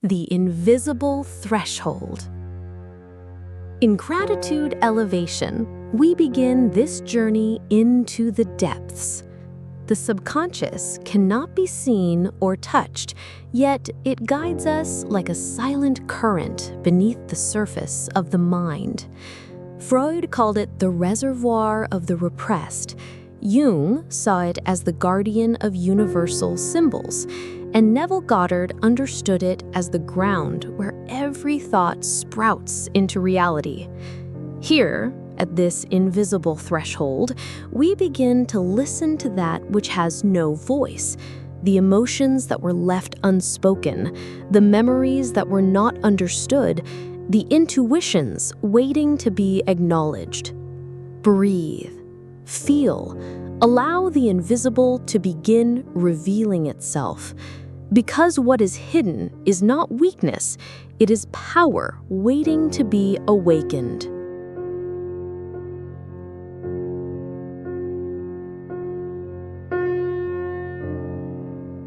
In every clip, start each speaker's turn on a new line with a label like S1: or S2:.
S1: The invisible threshold. In Gratitude.Elevation, we begin this journey into the depths. The subconscious cannot be seen or touched, yet it guides us like a silent current beneath the surface of the mind. Freud called it the reservoir of the repressed. Jung saw it as the guardian of universal symbols, and Neville Goddard understood it as the ground where every thought sprouts into reality. Here, at this invisible threshold, we begin to listen to that which has no voice, the emotions that were left unspoken, the memories that were not understood, the intuitions waiting to be acknowledged. Breathe. Feel. Allow the invisible to begin revealing itself. Because what is hidden is not weakness, it is power waiting to be awakened.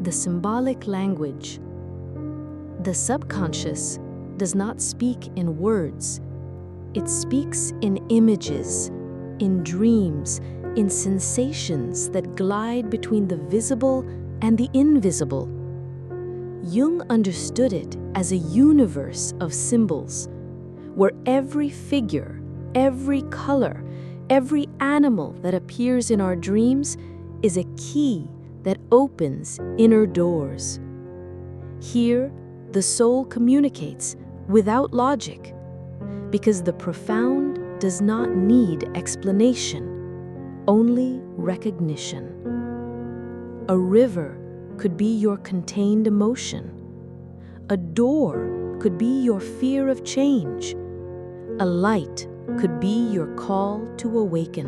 S1: The symbolic language. The subconscious does not speak in words. It speaks in images, in dreams, in sensations that glide between the visible and the invisible. Jung understood it as a universe of symbols, where every figure, every color, every animal that appears in our dreams is a key that opens inner doors. Here, the soul communicates without logic, because the profound does not need explanation, only recognition. A river could be your contained emotion. A door could be your fear of change. A light could be your call to awaken.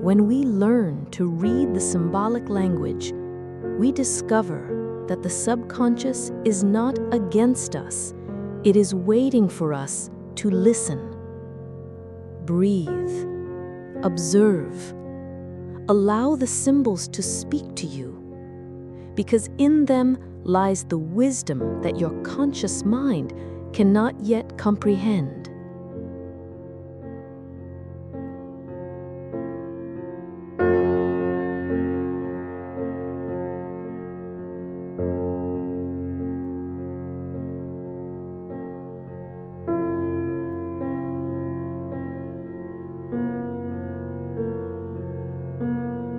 S1: When we learn to read the symbolic language, we discover that the subconscious is not against us. It is waiting for us to listen. Breathe. Observe. Allow the symbols to speak to you, because in them lies the wisdom that your conscious mind cannot yet comprehend.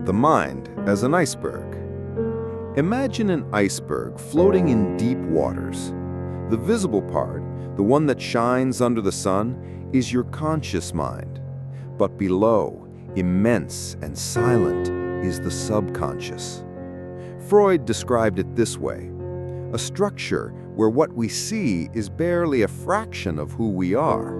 S2: The mind as an iceberg. Imagine an iceberg floating in deep waters. The visible part, the one that shines under the sun, is your conscious mind. But below, immense and silent, is the subconscious. Freud described it this way: a structure where what we see is barely a fraction of who we are.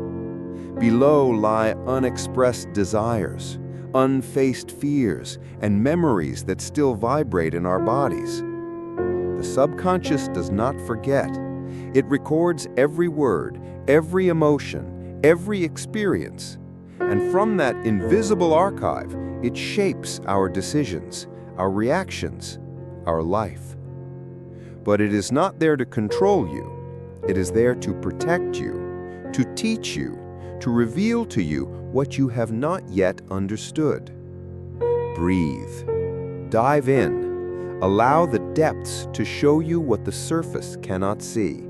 S2: Below lie unexpressed desires, unfaced fears, and memories that still vibrate in our bodies. The subconscious does not forget. It records every word, every emotion, every experience. And from that invisible archive, it shapes our decisions, our reactions, our life. But it is not there to control you. It is there to protect you, to teach you, to reveal to you what you have not yet understood. Breathe. Dive in. Allow the depths to show you what the surface cannot see.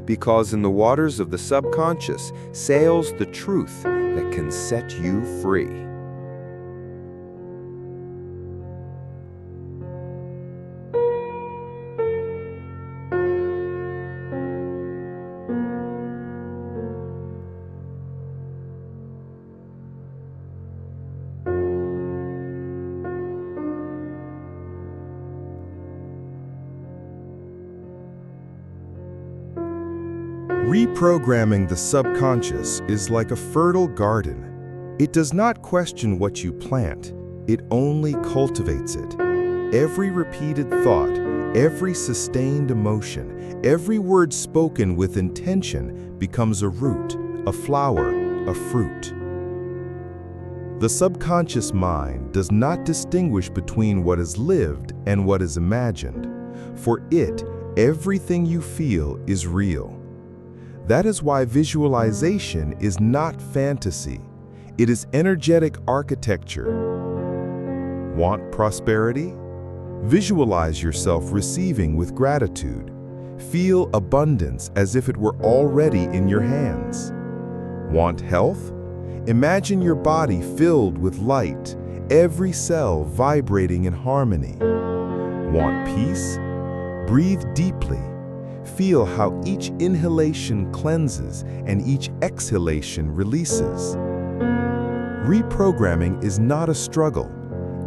S2: Because in the waters of the subconscious sails the truth that can set you free.
S3: Reprogramming the subconscious is like a fertile garden. It does not question what you plant, it only cultivates it. Every repeated thought, every sustained emotion, every word spoken with intention becomes a root, a flower, a fruit. The subconscious mind does not distinguish between what is lived and what is imagined. For it, Everything you feel is real. That is why visualization is not fantasy. It is energetic architecture. Want prosperity? Visualize yourself receiving with gratitude. Feel abundance as if it were already in your hands. Want health? Imagine your body filled with light, every cell vibrating in harmony. Want peace? Breathe deeply. Feel how each inhalation cleanses and each exhalation releases. Reprogramming is not a struggle.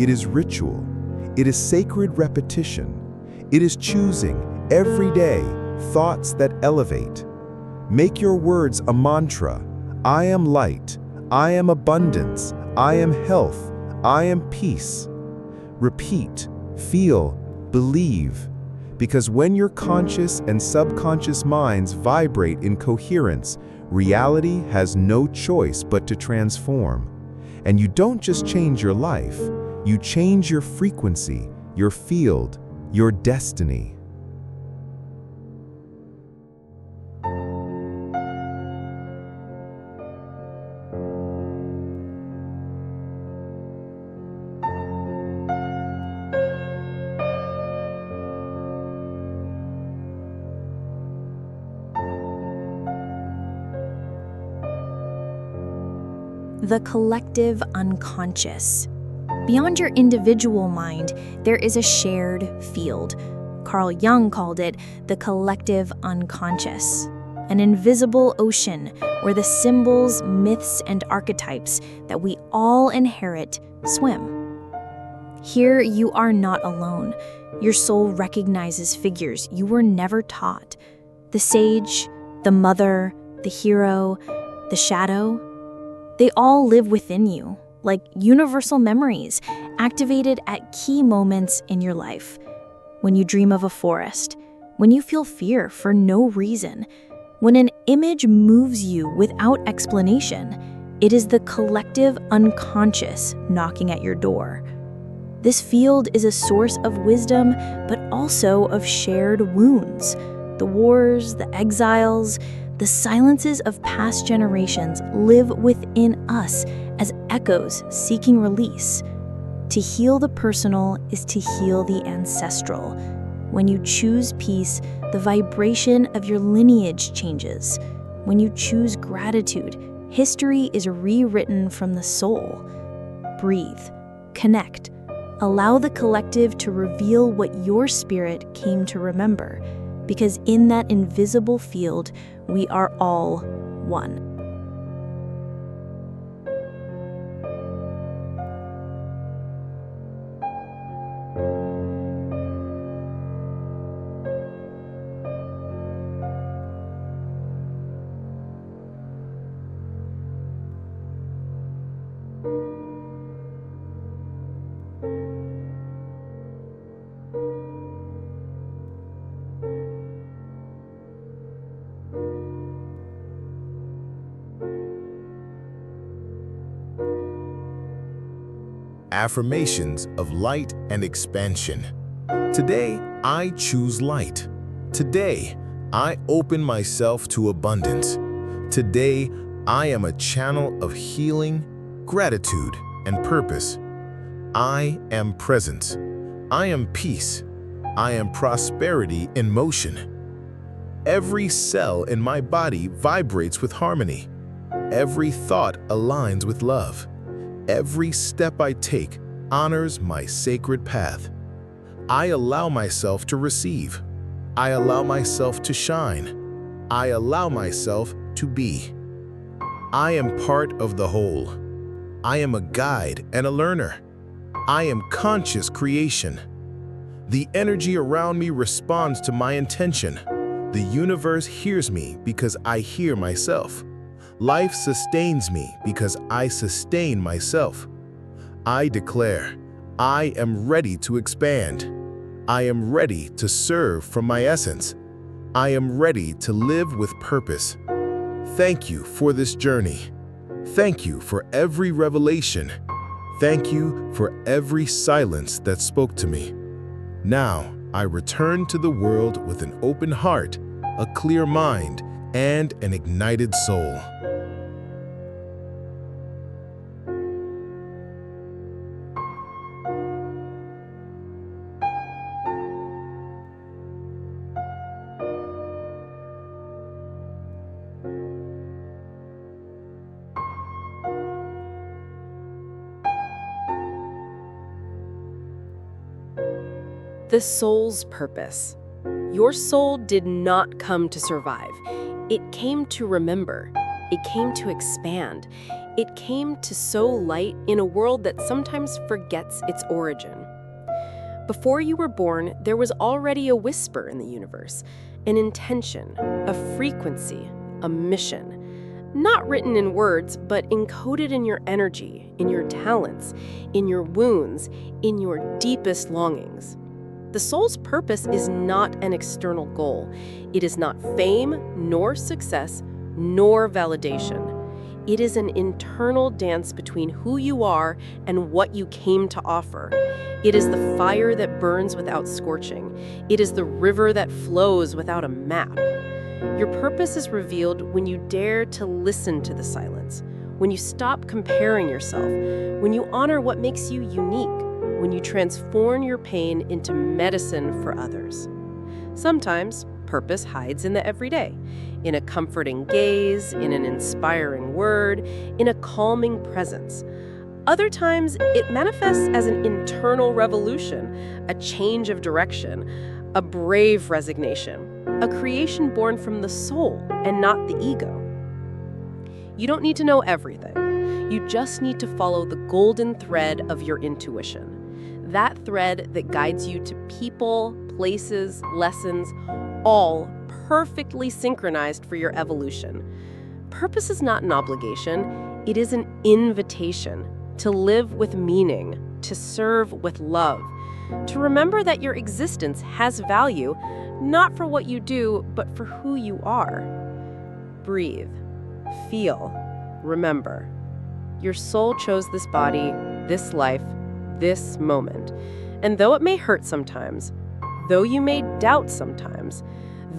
S3: It is ritual. It is sacred repetition. It is choosing, every day, thoughts that elevate. Make your words a mantra. I am light. I am abundance. I am health. I am peace. Repeat, feel, believe. Because when your conscious and subconscious minds vibrate in coherence, reality has no choice but to transform. And you don't just change your life, you change your frequency, your field, your destiny.
S4: The collective unconscious. Beyond your individual mind, there is a shared field. Carl Jung called it the collective unconscious, an invisible ocean where the symbols, myths, and archetypes that we all inherit swim. Here you are not alone. Your soul recognizes figures you were never taught. The sage, the mother, the hero, the shadow. They all live within you, like universal memories, activated at key moments in your life. When you dream of a forest, when you feel fear for no reason, when an image moves you without explanation, it is the collective unconscious knocking at your door. This field is a source of wisdom, but also of shared wounds. The wars, the exiles, the silences of past generations live within us as echoes seeking release. To heal the personal is to heal the ancestral. When you choose peace, the vibration of your lineage changes. When you choose gratitude, history is rewritten from the soul. Breathe, connect, allow the collective to reveal what your spirit came to remember, because in that invisible field, we are all one.
S5: Affirmations of light and expansion. Today, I choose light. Today, I open myself to abundance. Today, I am a channel of healing, gratitude, and purpose. I am presence. I am peace. I am prosperity in motion. Every cell in my body vibrates with harmony. Every thought aligns with love. Every step I take honors my sacred path. I allow myself to receive. I allow myself to shine. I allow myself to be. I am part of the whole. I am a guide and a learner. I am conscious creation. The energy around me responds to my intention. The universe hears me because I hear myself. Life sustains me because I sustain myself. I declare, I am ready to expand. I am ready to serve from my essence. I am ready to live with purpose. Thank you for this journey. Thank you for every revelation. Thank you for every silence that spoke to me. Now, I return to the world with an open heart, a clear mind, and an ignited soul.
S6: The soul's purpose. Your soul did not come to survive. It came to remember. It came to expand. It came to sow light in a world that sometimes forgets its origin. Before you were born, there was already a whisper in the universe, an intention, a frequency, a mission. Not written in words, but encoded in your energy, in your talents, in your wounds, in your deepest longings. The soul's purpose is not an external goal. It is not fame, nor success, nor validation. It is an internal dance between who you are and what you came to offer. It is the fire that burns without scorching. It is the river that flows without a map. Your purpose is revealed when you dare to listen to the silence, when you stop comparing yourself, when you honor what makes you unique, when you transform your pain into medicine for others. Sometimes, purpose hides in the everyday, in a comforting gaze, in an inspiring word, in a calming presence. Other times, it manifests as an internal revolution, a change of direction, a brave resignation, a creation born from the soul and not the ego. You don't need to know everything. You just need to follow the golden thread of your intuition. That thread that guides you to people, places, lessons, all perfectly synchronized for your evolution. Purpose is not an obligation, it is an invitation to live with meaning, to serve with love, to remember that your existence has value, not for what you do, but for who you are. Breathe, feel, remember. Your soul chose this body, this life, this moment. And though it may hurt sometimes, though you may doubt sometimes,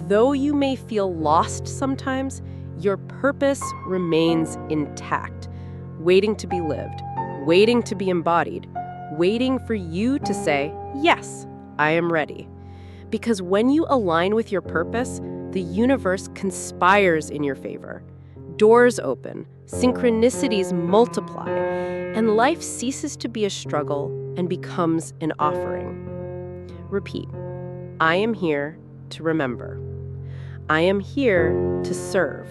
S6: though you may feel lost sometimes, your purpose remains intact, waiting to be lived, waiting to be embodied, waiting for you to say, yes, I am ready. Because when you align with your purpose, the universe conspires in your favor. Doors open, synchronicities multiply, and life ceases to be a struggle and becomes an offering. Repeat, I am here to remember. I am here to serve.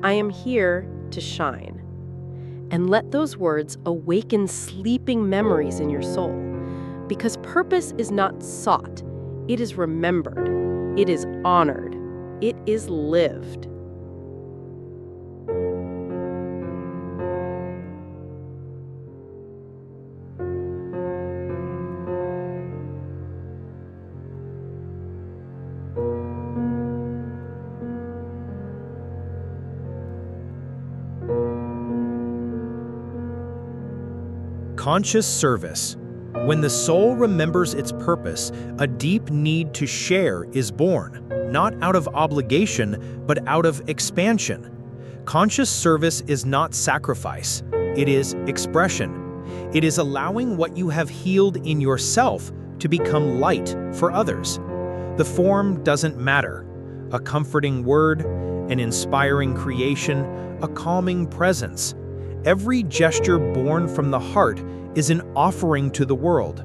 S6: I am here to shine. And let those words awaken sleeping memories in your soul. Because purpose is not sought, it is remembered, it is honored, it is lived.
S7: Conscious service. When the soul remembers its purpose, a deep need to share is born, not out of obligation, but out of expansion. Conscious service is not sacrifice, it is expression. It is allowing what you have healed in yourself to become light for others. The form doesn't matter. A comforting word, an inspiring creation, a calming presence. Every gesture born from the heart is an offering to the world,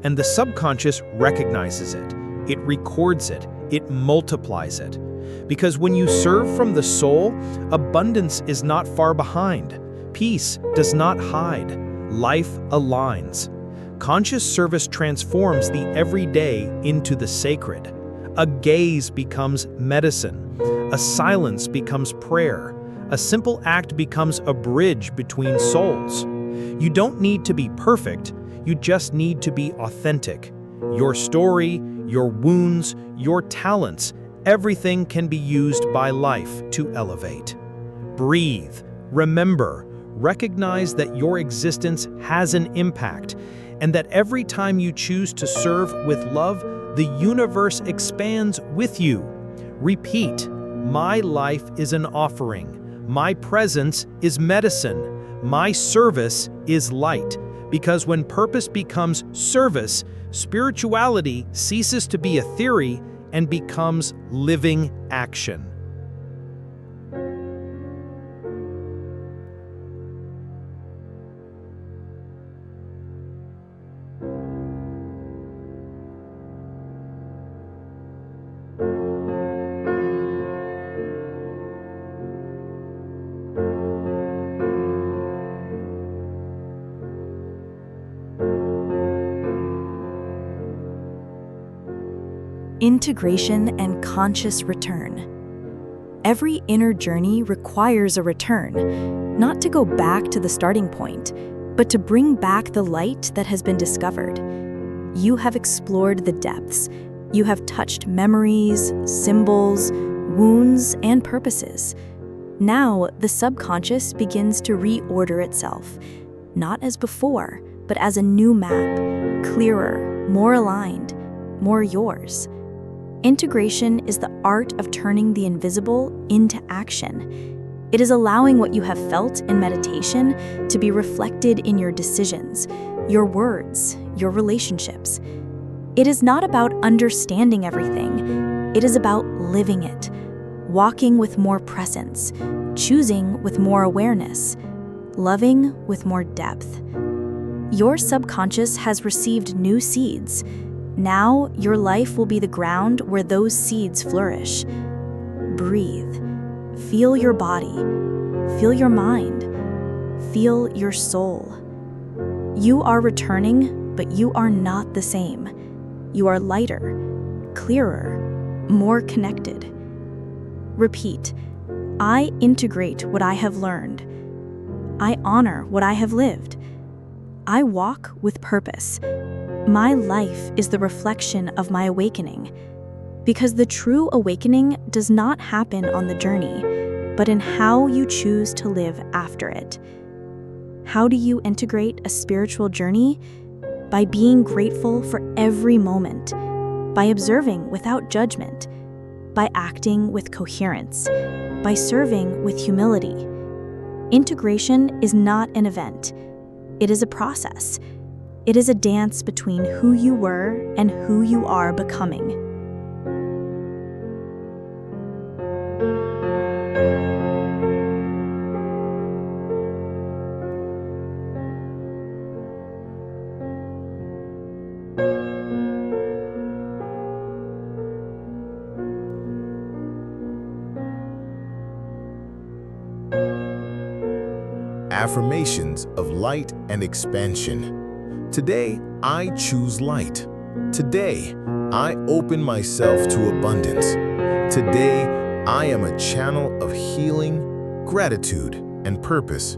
S7: and the subconscious recognizes it. It records it. It multiplies it. Because when you serve from the soul, abundance is not far behind. Peace does not hide. Life aligns. Conscious service transforms the everyday into the sacred. A gaze becomes medicine. A silence becomes prayer. A simple act becomes a bridge between souls. You don't need to be perfect, you just need to be authentic. Your story, your wounds, your talents, everything can be used by life to elevate. Breathe, remember, recognize that your existence has an impact, and that every time you choose to serve with love, The universe expands with you. Repeat, my life is an offering. My presence is medicine. My service is light. Because when purpose becomes service, spirituality ceases to be a theory and becomes living action.
S8: Integration and conscious return. Every inner journey requires a return, not to go back to the starting point, but to bring back the light that has been discovered. You have explored the depths. You have touched memories, symbols, wounds, and purposes. Now, the subconscious begins to reorder itself, not as before, but as a new map, clearer, more aligned, more yours. Integration is the art of turning the invisible into action. It is allowing what you have felt in meditation to be reflected in your decisions, your words, your relationships. It is not about understanding everything. It is about living it, walking with more presence, choosing with more awareness, loving with more depth. Your subconscious has received new seeds. Now, your life will be the ground where those seeds flourish. Breathe. Feel your body. Feel your mind. Feel your soul. You are returning, but you are not the same. You are lighter, clearer, more connected. Repeat, I integrate what I have learned. I honor what I have lived. I walk with purpose. My life is the reflection of my awakening, because the true awakening does not happen on the journey, but in how you choose to live after it. How do you integrate a spiritual journey? By being grateful for every moment, by observing without judgment, by acting with coherence, by serving with humility. Integration is not an event. It is a process. It is a dance between who you were and who you are becoming.
S5: Affirmations of light and expansion. Today, I choose light. Today, I open myself to abundance. Today, I am a channel of healing, gratitude, and purpose.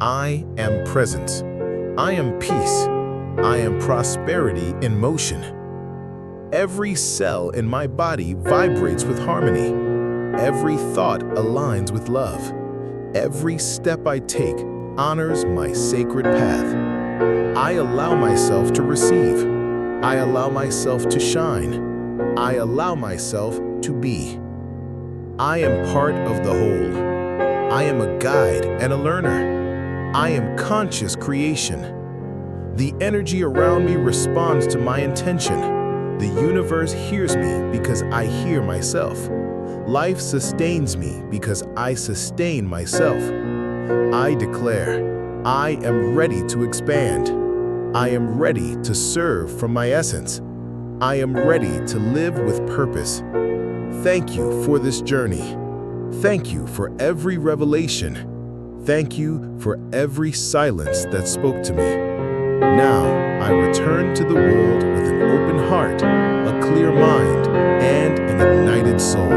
S5: I am presence. I am peace. I am prosperity in motion. Every cell in my body vibrates with harmony. Every thought aligns with love. Every step I take honors my sacred path. I allow myself to receive. I allow myself to shine. I allow myself to be. I am part of the whole. I am a guide and a learner. I am conscious creation. The energy around me responds to my intention. The universe hears me because I hear myself. Life sustains me because I sustain myself. I declare, I am ready to expand. I am ready to serve from my essence. I am ready to live with purpose. Thank you for this journey. Thank you for every revelation. Thank you for every silence that spoke to me. Now, I return to the world with an open heart, a clear mind, and an ignited soul.